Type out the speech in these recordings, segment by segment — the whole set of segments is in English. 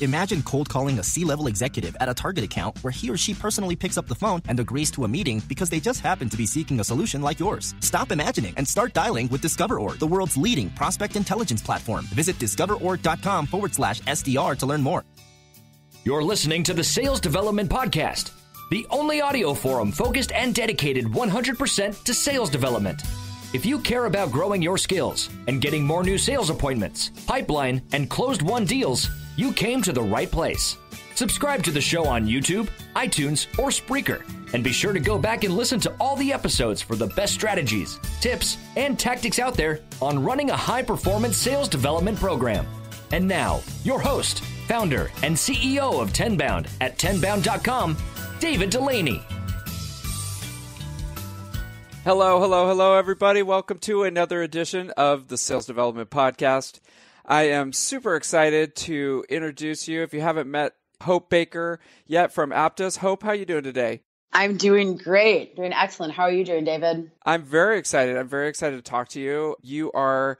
Imagine cold calling a C-level executive at a Target account where he or she personally picks up the phone and agrees to a meeting because they just happen to be seeking a solution like yours. Stop imagining and start dialing with DiscoverOrg, the world's leading prospect intelligence platform. Visit discoverorg.com/SDR to learn more. You're listening to the Sales Development Podcast, the only audio forum focused and dedicated 100% to sales development. If you care about growing your skills and getting more new sales appointments, pipeline, and closed-won deals, you came to the right place. Subscribe to the show on YouTube, iTunes, or Spreaker, and be sure to go back and listen to all the episodes for the best strategies, tips, and tactics out there on running a high-performance sales development program. And now, your host, founder, and CEO of Tenbound at tenbound.com, David Delaney. Hello, everybody. Welcome to another edition of the Sales Development Podcast. I am super excited to introduce you. If you haven't met Hope Baker yet from Apptus. Hope, how are you doing today? I'm doing great. Doing excellent. How are you doing, David? I'm very excited. To talk to you. You are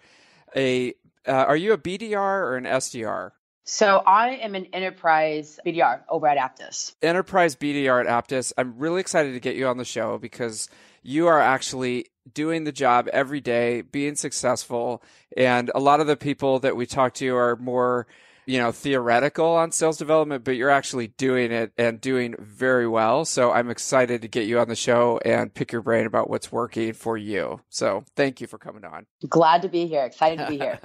are you a BDR or an SDR? So I am an enterprise BDR over at Apptus. Enterprise BDR at Aptus. I'm really excited to get you on the show because you are actually doing the job every day, being successful. And a lot of the people that we talk to are more, theoretical on sales development, but you're actually doing it and doing very well. So I'm excited to get you on the show and pick your brain about what's working for you. So thank you for coming on. Glad to be here. Excited to be here.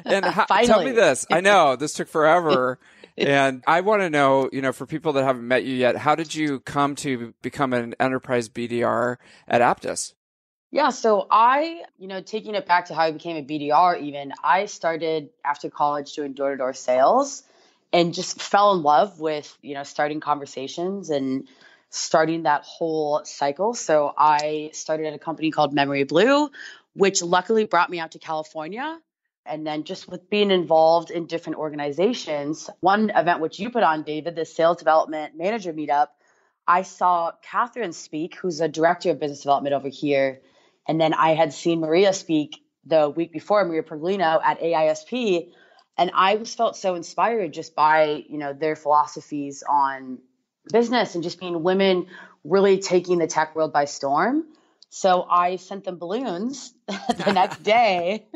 And tell me this. I know this took forever. And I want to know, for people that haven't met you yet, how did you come to become an enterprise BDR at Apptus? Yeah, so taking it back to how I became a BDR even, I started after college doing door-to-door sales and just fell in love with, starting conversations and starting that whole cycle. So I started at a company called Memory Blue, which luckily brought me out to California. And then just with being involved in different organizations, one event which you put on, David, the Sales Development Manager Meetup, I saw Catherine speak, who's a director of business development over here. And then I had seen Maria speak the week before, Maria Perglino at AISP. And I was felt so inspired just by, their philosophies on business and just being women really taking the tech world by storm. So I sent them balloons the next day.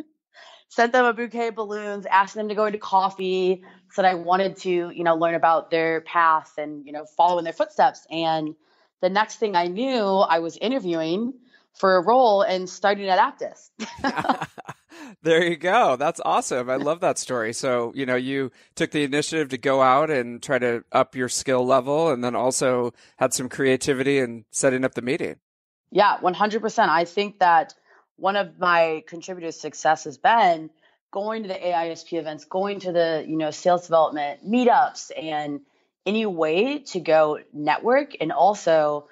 Sent them a bouquet of balloons, asked them to go into coffee, said I wanted to, learn about their path and, follow in their footsteps. And the next thing I knew, I was interviewing for a role and starting at Aptus. There you go. That's awesome. I love that story. So, you took the initiative to go out and try to up your skill level and then also had some creativity in setting up the meeting. Yeah, 100%. I think that one of my contributors' success has been going to the AISP events, going to the, sales development meetups, and any way to go network. And also,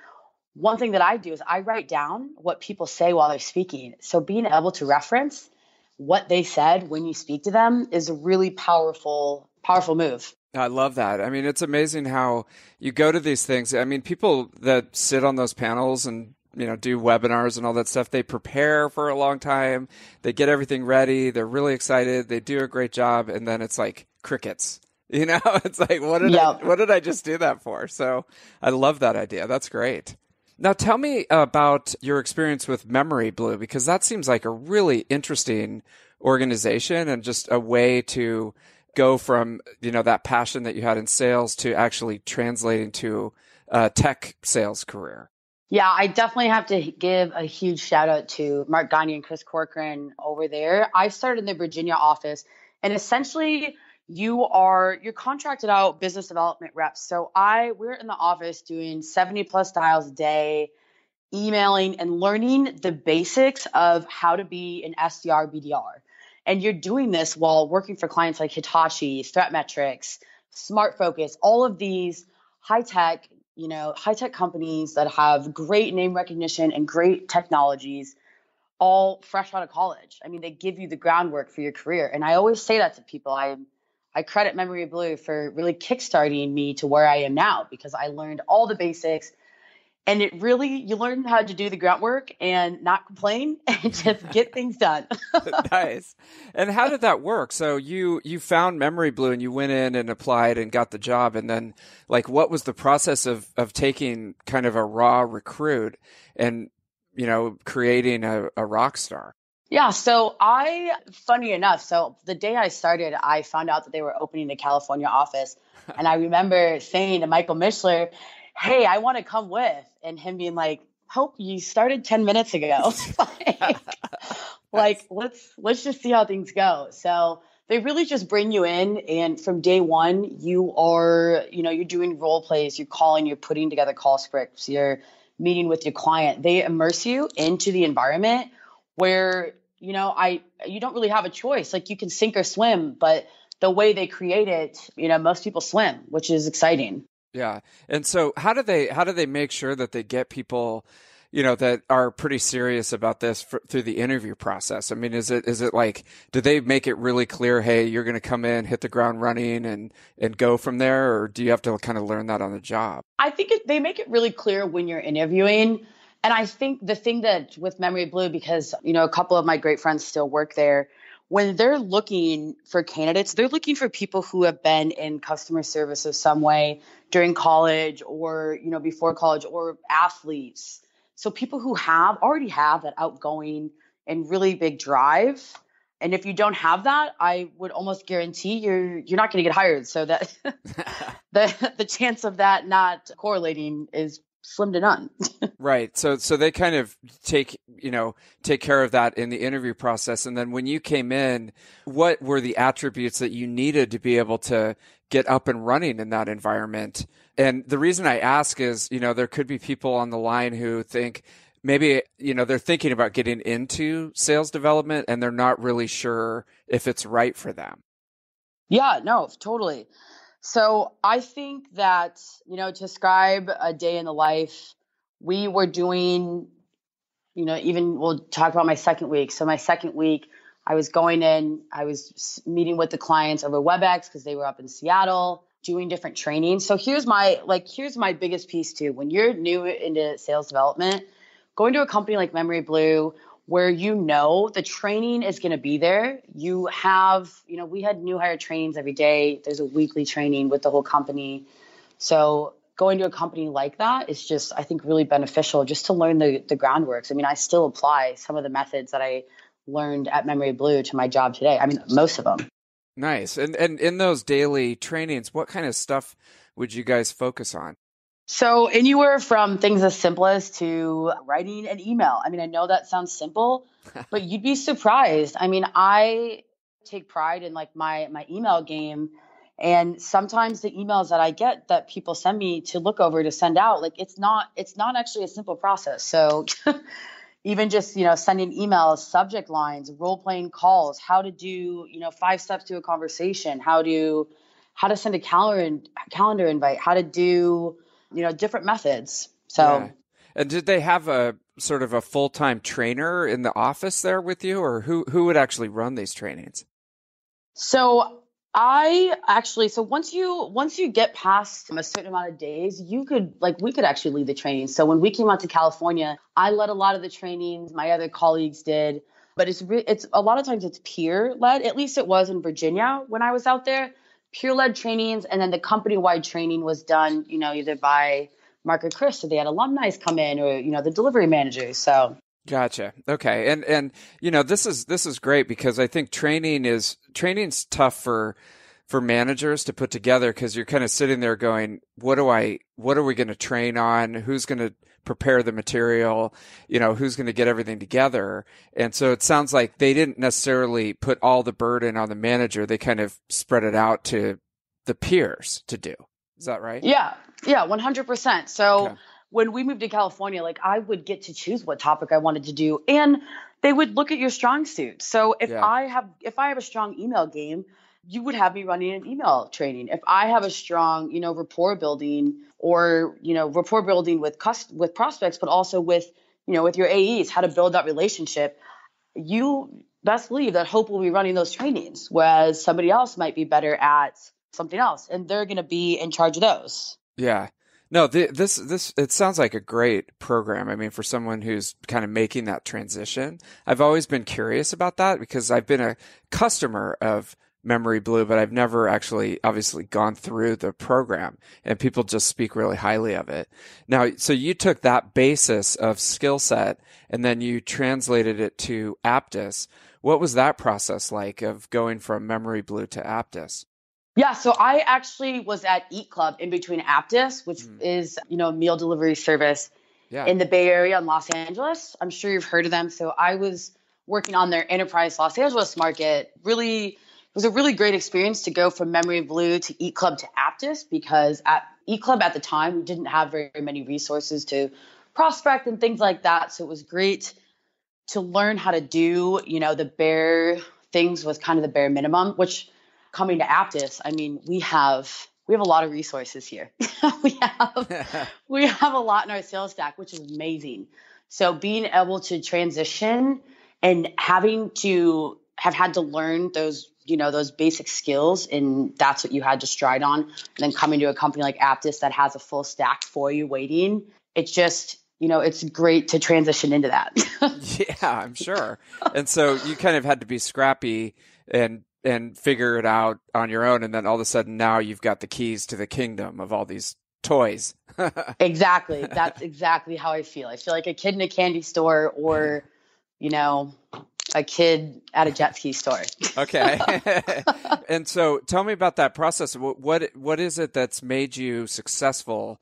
one thing that I do is I write down what people say while they're speaking. So being able to reference what they said when you speak to them is a really powerful move. I love that. I mean, it's amazing how you go to these things. I mean, people that sit on those panels and do webinars and all that stuff. They prepare for a long time. They get everything ready. They're really excited. They do a great job. And then it's like crickets, it's like, what did I just do that for? So I love that idea. That's great. Now tell me about your experience with Memory Blue, because that seems like a really interesting organization and just a way to go from, that passion that you had in sales to actually translating to a tech sales career. Yeah, I definitely have to give a huge shout out to Mark Gagne and Chris Corcoran over there. I started in the Virginia office, and essentially you're contracted out business development reps. So we're in the office doing 70 plus dials a day, emailing and learning the basics of how to be an SDR BDR. And you're doing this while working for clients like Hitachi, ThreatMetrics, Smart Focus, all of these high-tech companies that have great name recognition and great technologies, all fresh out of college. I mean, they give you the groundwork for your career. And I always say that to people. I credit Memory Blue for really kickstarting me to where I am now, because I learned all the basics And you learn how to do the grunt work and not complain and just get things done. Nice. And how did that work? So you found Memory Blue and you went in and applied and got the job. And then like, what was the process of taking kind of a raw recruit and, creating a rock star? Yeah. So funny enough, so the day I started, I found out that they were opening the California office. And I remember saying to Michael Mishler, hey, I want to come with. And him being like, Hope, you started 10 minutes ago. Let's just see how things go. So they really just bring you in. And from day one, you are, you're doing role plays, you're calling, you're putting together call scripts, you're meeting with your client. They immerse you into the environment where, you don't really have a choice. Like you can sink or swim, but the way they create it, most people swim, which is exciting. Yeah. And so how do they make sure that they get people, that are pretty serious about this through the interview process? I mean, is it like, do they make it really clear, hey, you're going to come in, hit the ground running and go from there? Or do you have to kind of learn that on the job? I think they make it really clear when you're interviewing. And I think the thing that with Memory Blue, because, a couple of my great friends still work there, when they're looking for candidates, they're looking for people who have been in customer service of some way during college or, before college, or athletes. So people who already have that outgoing and really big drive. And if you don't have that, I would almost guarantee you're not going to get hired. So that the chance of that not correlating is slim to none. Right. So they kind of take care of that in the interview process. And then when you came in, what were the attributes that you needed to be able to get up and running in that environment? And the reason I ask is, there could be people on the line who think maybe, they're thinking about getting into sales development and they're not really sure if it's right for them. Yeah, no, totally. So I think that, to describe a day in the life, we were doing, even we'll talk about my second week. So my second week, I was going in, I was meeting with the clients over WebEx because they were up in Seattle doing different training. So here's my biggest piece too. When you're new into sales development, going to a company like Memory Blue, where the training is going to be there. You have, we had new hire trainings every day. There's a weekly training with the whole company. So going to a company like that is just, I think, really beneficial just to learn the groundworks. I mean, I still apply some of the methods that I learned at Memory Blue to my job today. I mean, most of them. Nice. And in those daily trainings, what kind of stuff would you guys focus on? So anywhere from things as simple as to writing an email. I mean, I know that sounds simple, but you'd be surprised. I mean, I take pride in like my email game. And sometimes the emails that I get that people send me to look over to send out, like it's not actually a simple process. So even just, sending emails, subject lines, role-playing calls, how to do, 5 steps to a conversation, how to send a calendar invite, how to do, different methods. So, yeah. And did they have a sort of a full-time trainer in the office there with you, or who would actually run these trainings? So once you get past a certain amount of days, we could actually lead the training. So when we came out to California, I led a lot of the trainings. My other colleagues did, but it's a lot of times it's peer led. At least it was in Virginia when I was out there. Peer led trainings, and then the company wide training was done, either by Mark or Chris. So they had alumni come in, or the delivery managers. So. Gotcha. Okay. And this is great because I think training's tough for managers to put together, because you're kind of sitting there going, what are we going to train on? Who's going to prepare the material? Who's going to get everything together? And so it sounds like they didn't necessarily put all the burden on the manager. They kind of spread it out to the peers to do. Is that right? Yeah. Yeah. 100%. So okay. When we moved to California, I would get to choose what topic I wanted to do, and they would look at your strong suit. So if I have a strong email game, you would have me running an email training. If I have a strong, rapport building with prospects, but also with your AEs, how to build that relationship, you best believe that Hope will be running those trainings, whereas somebody else might be better at something else, and they're going to be in charge of those. Yeah. No, this it sounds like a great program. I mean, for someone who's kind of making that transition, I've always been curious about that because I've been a customer of Memory Blue, but I've never actually obviously gone through the program, and people just speak really highly of it. Now, so you took that basis of skill set and then you translated it to Aptus. What was that process like of going from Memory Blue to Aptus? Yeah, so I actually was at Eat Club in between Apptus, which is, a meal delivery service in the Bay Area in Los Angeles. I'm sure you've heard of them. So I was working on their enterprise Los Angeles market. It was a really great experience to go from Memory Blue to Eat Club to Aptus, because at Eat Club at the time, we didn't have very many resources to prospect and things like that. So it was great to learn how to do, the bare things with kind of the bare minimum, which coming to Aptus, I mean, we have a lot of resources here. we have a lot in our sales stack, which is amazing. So being able to transition and having to have had to learn those basic skills, and that's what you had to stride on. And then coming to a company like Aptus that has a full stack for you waiting, it's just, it's great to transition into that. Yeah, I'm sure. And so you kind of had to be scrappy and figure it out on your own. And then all of a sudden now you've got the keys to the kingdom of all these toys. Exactly. That's exactly how I feel. I feel like a kid in a candy store or, a kid at a jet ski store. Okay. And so tell me about that process. What is it that's made you successful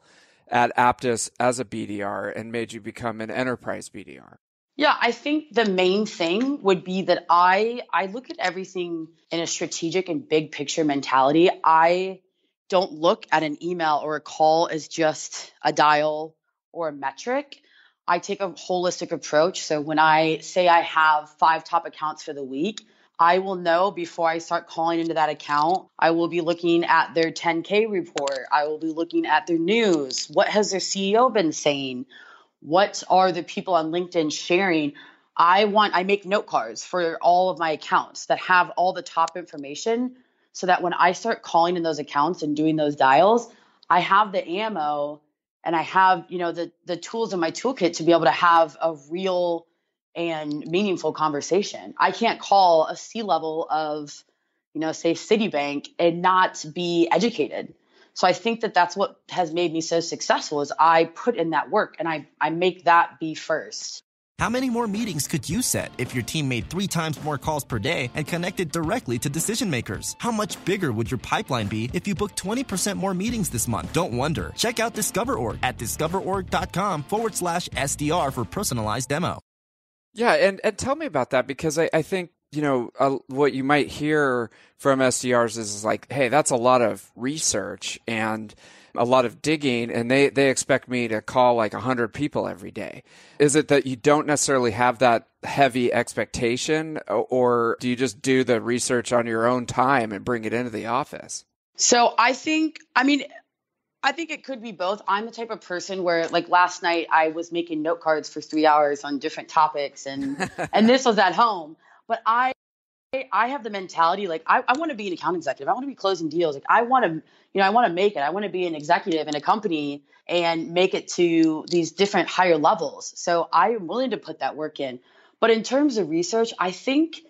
at Aptus as a BDR and made you become an enterprise BDR? Yeah, I think the main thing would be that I look at everything in a strategic and big picture mentality. I don't look at an email or a call as just a dial or a metric. I take a holistic approach. So when I say I have 5 top accounts for the week, I will know before I start calling into that account. I will be looking at their 10K report. I will be looking at their news. What has their CEO been saying? What are the people on LinkedIn sharing? I make note cards for all of my accounts that have all the top information, so that when I start calling in those accounts and doing those dials, I have the ammo and I have, the tools in my toolkit to be able to have a real and meaningful conversation. I can't call a C-level of, say Citibank and not be educated. So I think that that's what has made me so successful is I put in that work and I make that be first. How many more meetings could you set if your team made 3 times more calls per day and connected directly to decision makers? How much bigger would your pipeline be if you booked 20% more meetings this month? Don't wonder. Check out DiscoverOrg at discoverorg.com/SDR for personalized demo. Yeah, and tell me about that, because I think, what you might hear from SDRs is like, hey, that's a lot of research and a lot of digging, and they expect me to call like 100 people every day. Is it that you don't necessarily have that heavy expectation, or do you just do the research on your own time and bring it into the office? So I think it could be both. I'm the type of person where, like last night, I was making note cards for 3 hours on different topics, and this was at home. But I have the mentality, like I want to be an account executive. I want to be closing deals. Like I want to make it. I want to be an executive in a company and make it to these different higher levels. So I am willing to put that work in. But in terms of research, I think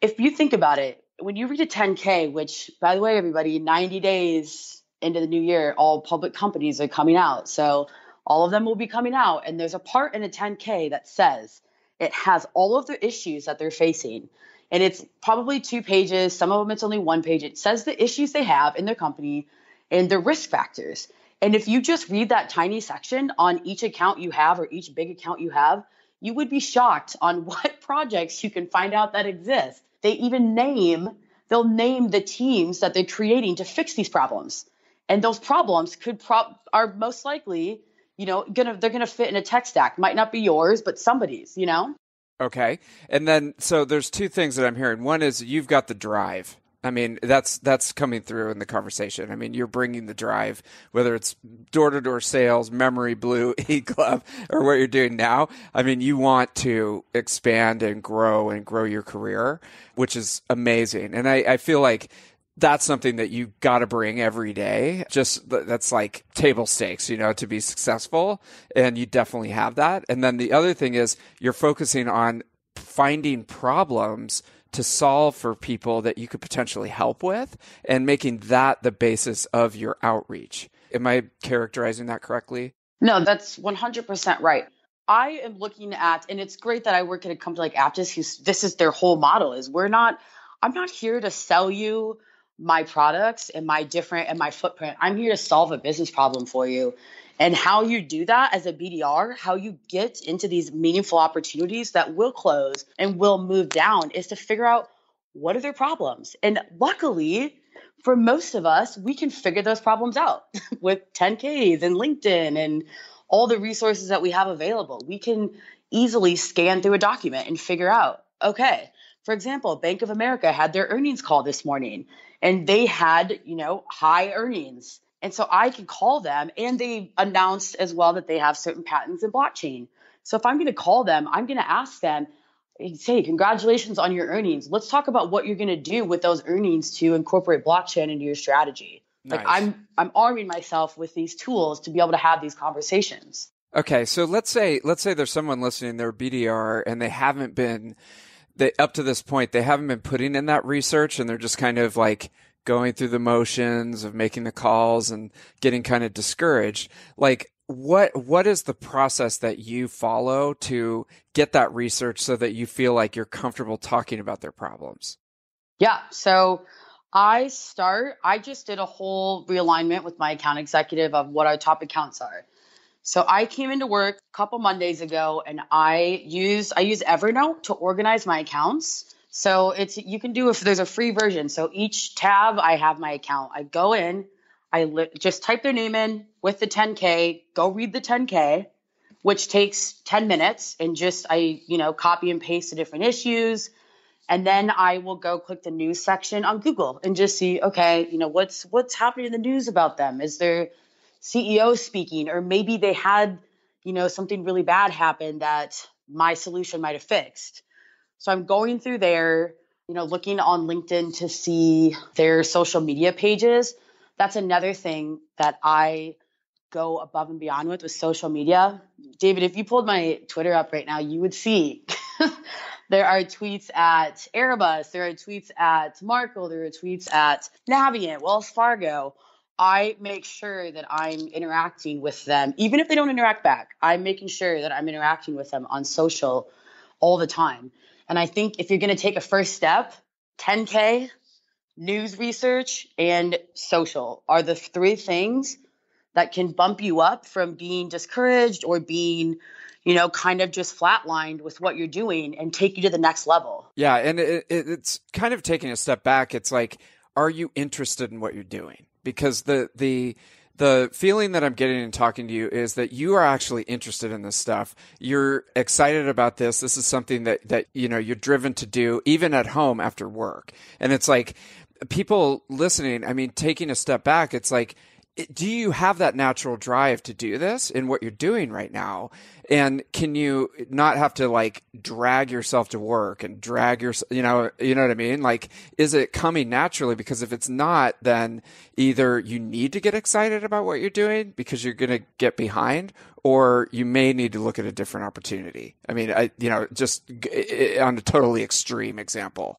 if you think about it, when you read a 10K, which, by the way, everybody, 90 days into the new year, all public companies are coming out. So all of them will be coming out. And there's a part in a 10K that says it has all of the issues that they're facing. And it's probably 2 pages. Some of them, it's only 1 page. It says the issues they have in their company and the risk factors. And if you just read that tiny section on each account you have or each big account you have, you would be shocked on what projects you can find out that exist. They even they'll name the teams that they're creating to fix these problems. And those problems are most likely, they're gonna fit in a tech stack. Might not be yours, but somebody's, Okay. And then, so there's 2 things that I'm hearing. One is you've got the drive. I mean, that's coming through in the conversation. I mean, you're bringing the drive, whether it's door-to-door sales, Memory Blue, E-Club, or what you're doing now. I mean, you want to expand and grow your career, which is amazing. And I feel like that's something that you got to bring every day. Just that's like table stakes, to be successful. And you definitely have that. And then the other thing is you're focusing on finding problems to solve for people that you could potentially help with and making that the basis of your outreach. Am I characterizing that correctly? No, that's 100% right. I am looking at, and it's great that I work at a company like Aptus, this is their whole model is I'm not here to sell you my products and my footprint. I'm here to solve a business problem for you. And how you do that as a BDR, how you get into these meaningful opportunities that will close and will move down is to figure out what are their problems. And luckily, for most of us, we can figure those problems out with 10Ks and LinkedIn and all the resources that we have available. We can easily scan through a document and figure out, okay, for example, Bank of America had their earnings call this morning and they had, high earnings. And so I can call them, and they announced as well that they have certain patents in blockchain. So if I'm going to call them, I'm going to ask them, say, congratulations on your earnings. Let's talk about what you're going to do with those earnings to incorporate blockchain into your strategy. Nice. Like I'm arming myself with these tools to be able to have these conversations. Okay, so let's say there's someone listening, they're a BDR, and up to this point, they haven't been putting in that research, and they're just kind of like going through the motions of making the calls and getting kind of discouraged. Like, what is the process that you follow to get that research so that you feel like you're comfortable talking about their problems? Yeah. So I just did a whole realignment with my account executive of what our top accounts are. So I came into work a couple Mondays ago and I use Evernote to organize my accounts. So you can do if there's a free version. So each tab, I have my account. I go in, just type their name in with the 10K, go read the 10K, which takes 10 minutes, and I copy and paste the different issues. And then I will go click the news section on Google and just see, okay, what's happening in the news about them? Is there CEO speaking, or maybe they had, something really bad happen that my solution might have fixed. So I'm going through there, looking on LinkedIn to see their social media pages. That's another thing that I go above and beyond with social media. David, if you pulled my Twitter up right now, you would see there are tweets at Airbus, there are tweets at Markle, there are tweets at Navient, Wells Fargo. I make sure that I'm interacting with them. Even if they don't interact back, I'm making sure that I'm interacting with them on social all the time. And I think if you're going to take a first step, 10K, news research, and social are the three things that can bump you up from being discouraged or being, kind of just flatlined with what you're doing and take you to the next level. Yeah. And it's kind of taking a step back. It's like, are you interested in what you're doing? Because the feeling that I'm getting in talking to you is that you are actually interested in this stuff. You're excited about this. This is something that you're driven to do even at home after work. And it's like people listening, taking a step back, it's like, do you have that natural drive to do this in what you're doing right now? And can you not have to like drag yourself to work and drag your, you know what I mean? Like, is it coming naturally? Because if it's not, then either you need to get excited about what you're doing because you're going to get behind, or you may need to look at a different opportunity. Just on a totally extreme example.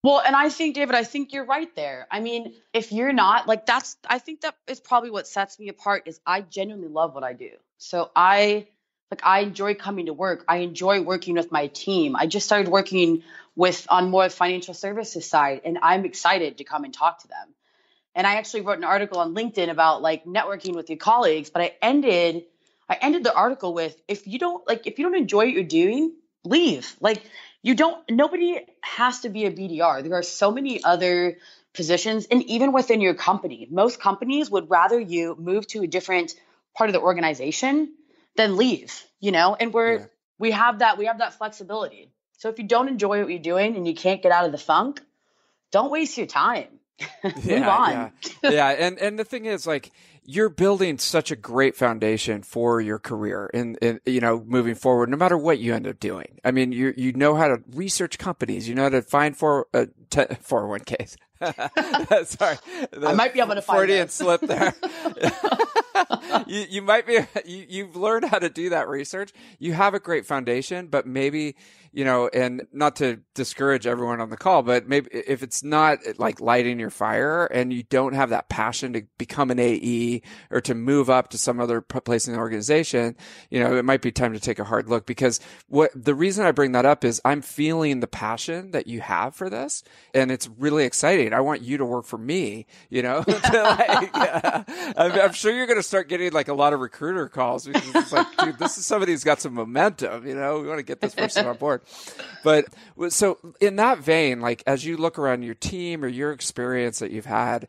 Well, and I think, David, you're right there. If you're not I think that is probably what sets me apart is I genuinely love what I do. So I enjoy coming to work. I enjoy working with my team. I just started working on more financial services side, and I'm excited to come and talk to them. And I actually wrote an article on LinkedIn about networking with your colleagues, but I ended the article with, if you don't enjoy what you're doing, leave. Nobody has to be a BDR. There are so many other positions, and even within your company, most companies would rather you move to a different part of the organization than leave, and we have that flexibility. So if you don't enjoy what you're doing and you can't get out of the funk, don't waste your time. Move on. Yeah. And the thing is, like, you're building such a great foundation for your career and moving forward, no matter what you end up doing. I mean, you know how to research companies, you know how to find 401ks. Sorry. I might be able to find Freudian slip there. You might be, you've learned how to do that research. You have a great foundation, but maybe, and not to discourage everyone on the call, but maybe if it's not like lighting your fire and you don't have that passion to become an AE or to move up to some other place in the organization, it might be time to take a hard look, because the reason I bring that up is I'm feeling the passion that you have for this, and it's really exciting. I want you to work for me, I'm sure you're going to start getting like a lot of recruiter calls, because it's like, dude, this is somebody who's got some momentum, we want to get this person on board. But so in that vein, like, as you look around your team or your experience that you've had,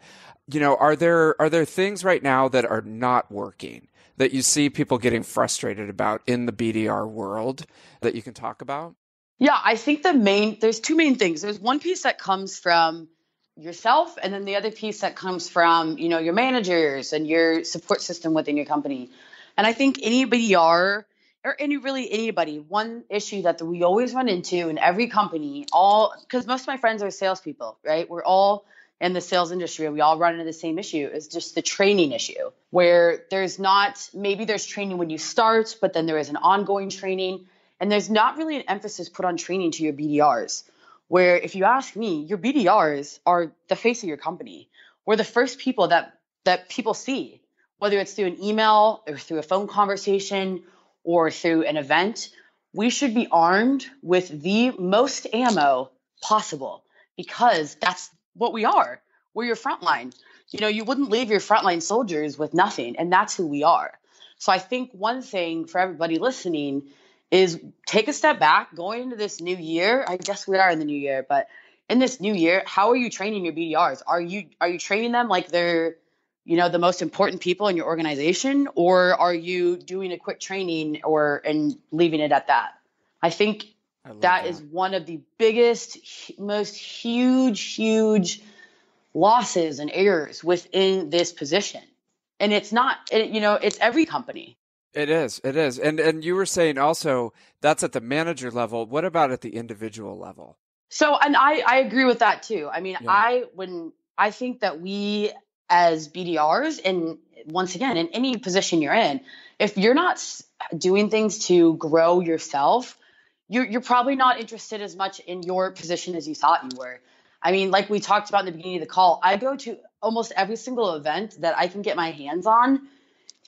are there things right now that are not working that you see people getting frustrated about in the BDR world that you can talk about? Yeah, I think there's two main things. There's one piece that comes from yourself, and then the other piece that comes from, your managers and your support system within your company. And I think any BDR or anybody, one issue that we always run into in every company, because most of my friends are salespeople, right? We're all in the sales industry, and we all run into the same issue, is just the training issue, where there's training when you start, but then there is an ongoing training, and there's not really an emphasis put on training to your BDRs, where if you ask me, your BDRs are the face of your company. We're the first people that people see, whether it's through an email or through a phone conversation or through an event. We should be armed with the most ammo possible, because that's what we are. We're your frontline. You wouldn't leave your frontline soldiers with nothing, and that's who we are. So I think one thing for everybody listening is take a step back going into this new year. I guess we are in the new year, but in this new year, how are you training your BDRs? Are you training them like they're the most important people in your organization, or are you doing a quick training and leaving it at that? I think that is one of the biggest, most huge losses and errors within this position. And it's not, it's every company. It is. And you were saying also that's at the manager level. What about at the individual level? So, and I agree with that too. I mean, yeah. I think that we as BDRs, and once again, in any position you're in, if you're not doing things to grow yourself, you're probably not interested as much in your position as you thought you were. I mean, like we talked about in the beginning of the call, I go to almost every single event that I can get my hands on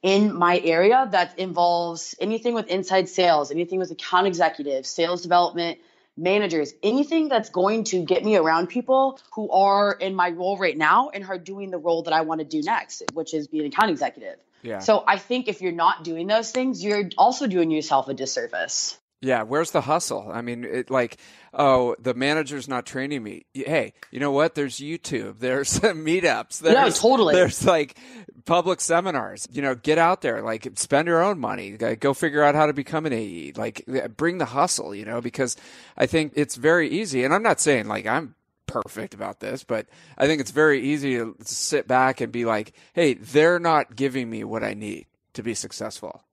in my area that involves anything with inside sales, anything with account executives, sales development managers, anything that's going to get me around people who are in my role right now and are doing the role that I want to do next, which is be an account executive. Yeah. So I think if you're not doing those things, you're also doing yourself a disservice. Yeah. Where's the hustle? I mean, the manager's not training me. Hey, you know what? There's YouTube. There's meetups. Totally. There's like public seminars. Get out there. Like, spend your own money. Go figure out how to become an AE. Like, bring the hustle. Because I think it's very easy. And I'm not saying like I'm perfect about this, but I think it's very easy to sit back and be like, hey, they're not giving me what I need to be successful.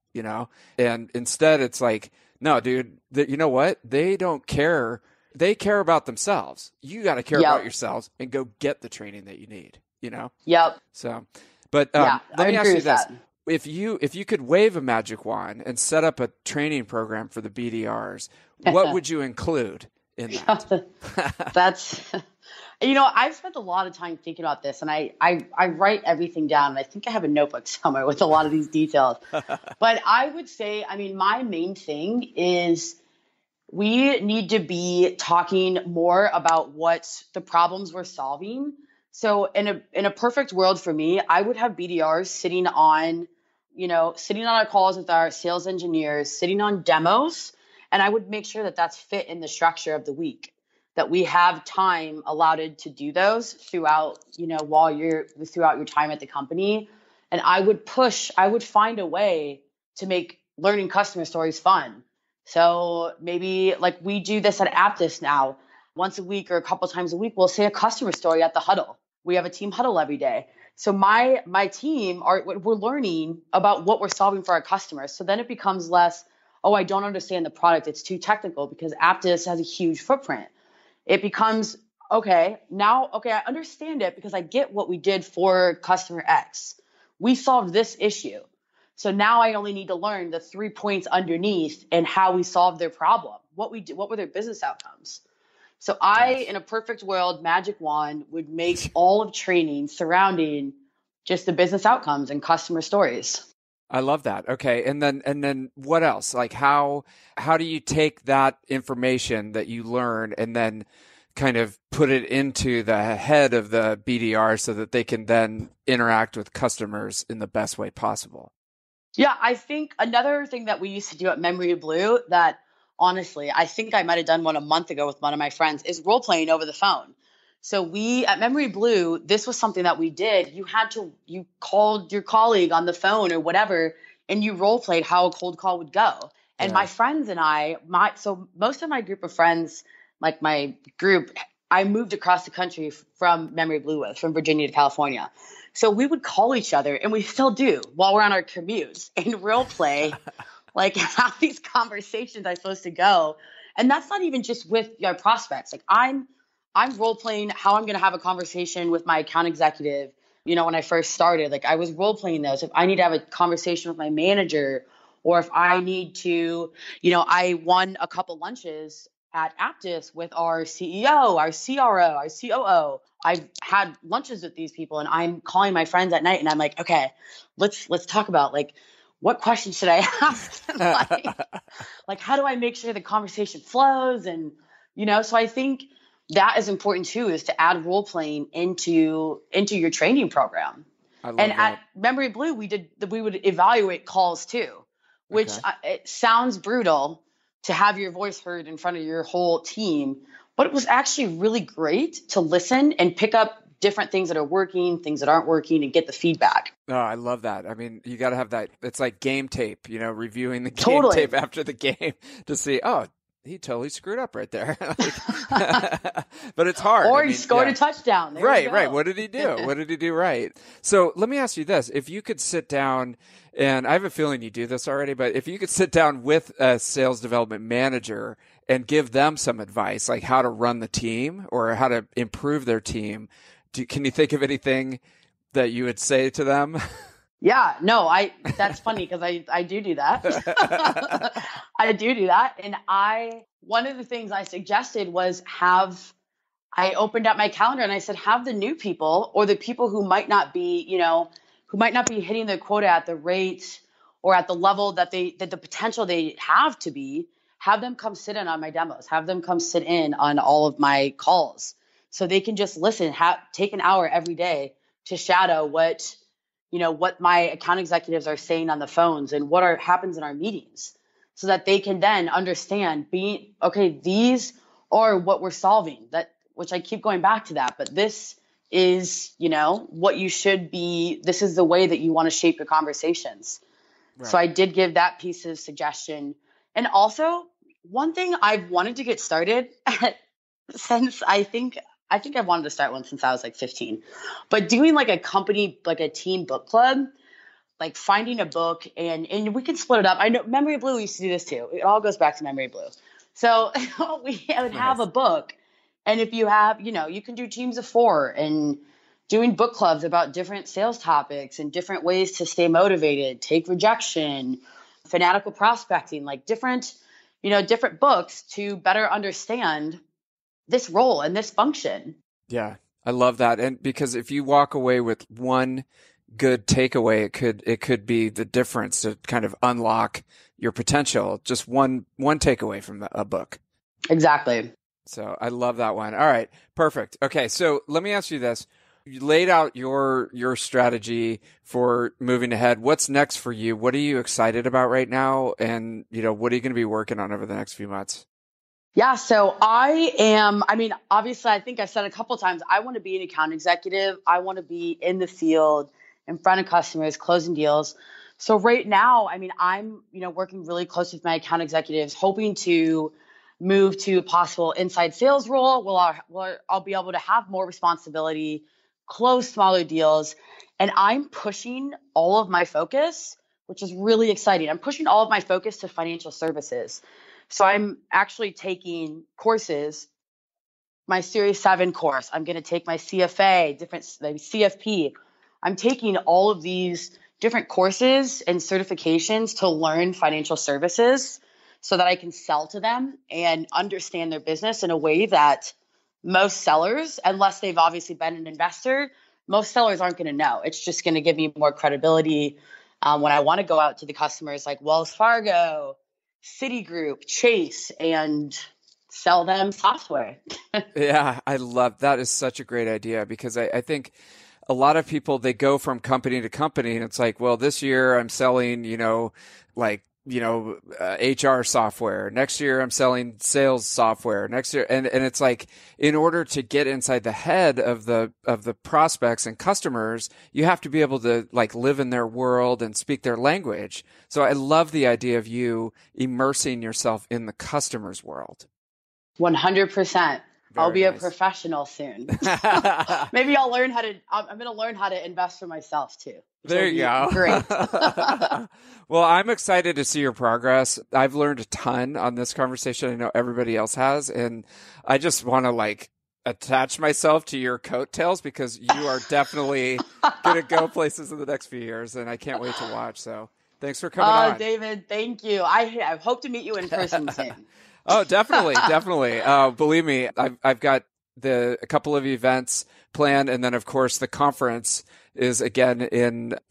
And instead it's like, no, dude, you know what? They don't care. They care about themselves. You got to care about yourselves and go get the training that you need, Yep. So, but let me ask you this. If you could wave a magic wand and set up a training program for the BDRs, what would you include in that? That's, I've spent a lot of time thinking about this, and I write everything down, and I think I have a notebook somewhere with a lot of these details. But I would say, my main thing is we need to be talking more about what the problems we're solving. So in a perfect world for me, I would have BDRs sitting on our calls with our sales engineers, sitting on demos, and I would make sure that that's fit in the structure of the week, that we have time allotted to do those throughout your time at the company. And I would find a way to make learning customer stories fun. So maybe like we do this at Apptus now, once a week or a couple times a week, we'll say a customer story at the huddle. We have a team huddle every day. So my team we're learning about what we're solving for our customers. So then it becomes less, oh, I don't understand the product. It's too technical, because Aptus has a huge footprint. It becomes, okay, I understand it because I get what we did for customer X. We solved this issue. So now I only need to learn the 3 points underneath and how we solved their problem. What were their business outcomes? So Nice. in a perfect world, magic wand, would make all of training surrounding just the business outcomes and customer stories. I love that. Okay. And then what else? Like how do you take that information that you learn and then kind of put it into the head of the BDR so that they can then interact with customers in the best way possible? Yeah, I think another thing that we used to do at Memory Blue that honestly, I think I might have done one a month ago with one of my friends is role playing over the phone. So at Memory Blue, this was something that we did. You called your colleague on the phone or whatever, and you role played how a cold call would go. And Yeah. my friends and so most of my group of friends, like my group, I moved across the country from Memory Blue from Virginia to California. So we would call each other, and we still do while we're on our commutes, and role play like how these conversations are supposed to go. And that's not even just with your prospects. Like I'm role playing how I'm going to have a conversation with my account executive. When I first started, like I was role playing those. If I need to have a conversation with my manager, or if I need to, I won a couple lunches at Aptus with our CEO, our CRO, our COO. I've had lunches with these people, and I'm calling my friends at night, and I'm like, okay, let's talk about like, what questions should I ask? like, how do I make sure the conversation flows? And, so I think that is important too, is to add role playing into your training program. I love And that. at Memory Blue, we would evaluate calls too, which it sounds brutal to have your voice heard in front of your whole team, but it was actually really great to listen and pick up different things that are working, things that aren't working, and get the feedback. Oh, I love that. I mean, you got to have that. It's like game tape, reviewing the game Totally. tape after the game to see, oh, he totally screwed up right there. But it's hard. Or he scored a touchdown. There Right. What did he do? What did he do right? So let me ask you this. If you could sit down, and I have a feeling you do this already, but if you could sit down with a sales development manager and give them some advice, like how to run the team or how to improve their team, can you think of anything that you would say to them? Yeah, no, that's funny because I do that. I do that. And one of the things I suggested was I opened up my calendar and I said, have the new people or the people who might not be, who might not be hitting their quota at the rate or at the level that the potential they have to be, have them come sit in on my demos, have them come sit in on all of my calls so they can just listen, take an hour every day to shadow what my account executives are saying on the phones and what happens in our meetings so that they can then understand these are what we're solving, which I keep going back to that, but this is, what you should be, this is the way that you want to shape your conversations. Right. So I did give that piece of suggestion. And also one thing I've wanted to get started since I think I've wanted to start one since I was like 15, but doing like a company, like a team book club, like finding a book and we can split it up. I know Memory Blue used to do this too. It all goes back to Memory Blue. So we would have a book. And if you have, you can do teams of 4 and doing book clubs about different sales topics and different ways to stay motivated, take rejection, fanatical prospecting, like different books to better understand this role and this function. Yeah, I love that. And because if you walk away with one good takeaway, it could be the difference to kind of unlock your potential. Just one takeaway from a book. Exactly. So I love that one. All right, perfect. Okay, so let me ask you this. You laid out your strategy for moving ahead. What's next for you? What are you excited about right now? And, what are you going to be working on over the next few months? Yeah, so obviously, I think I've said a couple of times, I want to be an account executive. I want to be in the field, in front of customers, closing deals. So right now, I'm, working really close with my account executives, hoping to move to a possible inside sales role. I'll be able to have more responsibility, close smaller deals. And I'm pushing all of my focus, which is really exciting. I'm pushing all of my focus to financial services. So I'm actually taking courses, my Series 7 course. I'm going to take my CFA, CFP. I'm taking all of these different courses and certifications to learn financial services so that I can sell to them and understand their business in a way that most sellers, unless they've obviously been an investor, most sellers aren't going to know. It's just going to give me more credibility when I want to go out to the customers like Wells Fargo, Citigroup, Chase, and sell them software. Yeah, I love that. Is such a great idea, because I think a lot of people, they go from company to company and it's like, well, this year I'm selling, HR software. Next year I'm selling sales software. Next year. And it's like, in order to get inside the head of the prospects and customers, you have to be able to like live in their world and speak their language. So I love the idea of you immersing yourself in the customer's world. 100%. I'll be nice. A professional soon. Maybe I'm going to learn how to invest for myself too. There you go. Great. Well, I'm excited to see your progress. I've learned a ton on this conversation. I know everybody else has. And I just want to attach myself to your coattails, because you are definitely going to go places in the next few years. And I can't wait to watch. So thanks for coming on. David, thank you. I hope to meet you in person soon. Oh, definitely. Believe me, I've got a couple of events planned. And then, of course, the conference is again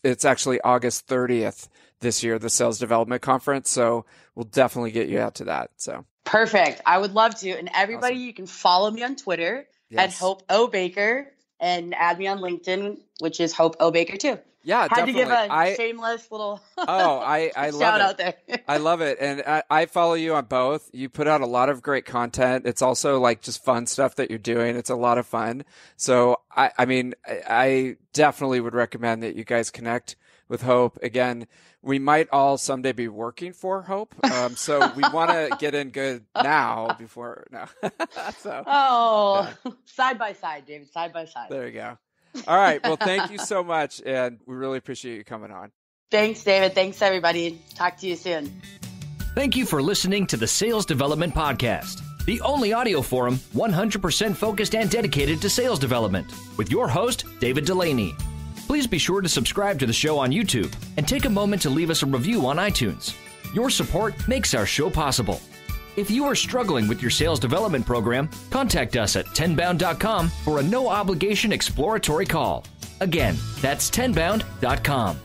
it's actually August 30th this year, the Sales Development Conference. So we'll definitely get you out to that. So perfect. I would love to. And everybody, awesome. You can follow me on Twitter at Hope O Baker and add me on LinkedIn, which is Hope O Baker too. Yeah, Had definitely. to give a shameless little I love shout it. out there. I love it. And I follow you on both. You put out a lot of great content. It's also just fun stuff that you're doing. It's a lot of fun. So I definitely would recommend that you guys connect with Hope. Again, we might all someday be working for Hope. So we want to get in good now before now. Side by side, David, side by side. There you go. All right. Well, thank you so much. And we really appreciate you coming on. Thanks, David. Thanks, everybody. Talk to you soon. Thank you for listening to the Sales Development Podcast, the only audio forum 100% focused and dedicated to sales development, with your host, David Delaney. Please be sure to subscribe to the show on YouTube and take a moment to leave us a review on iTunes. Your support makes our show possible. If you are struggling with your sales development program, contact us at tenbound.com for a no-obligation exploratory call. Again, that's tenbound.com.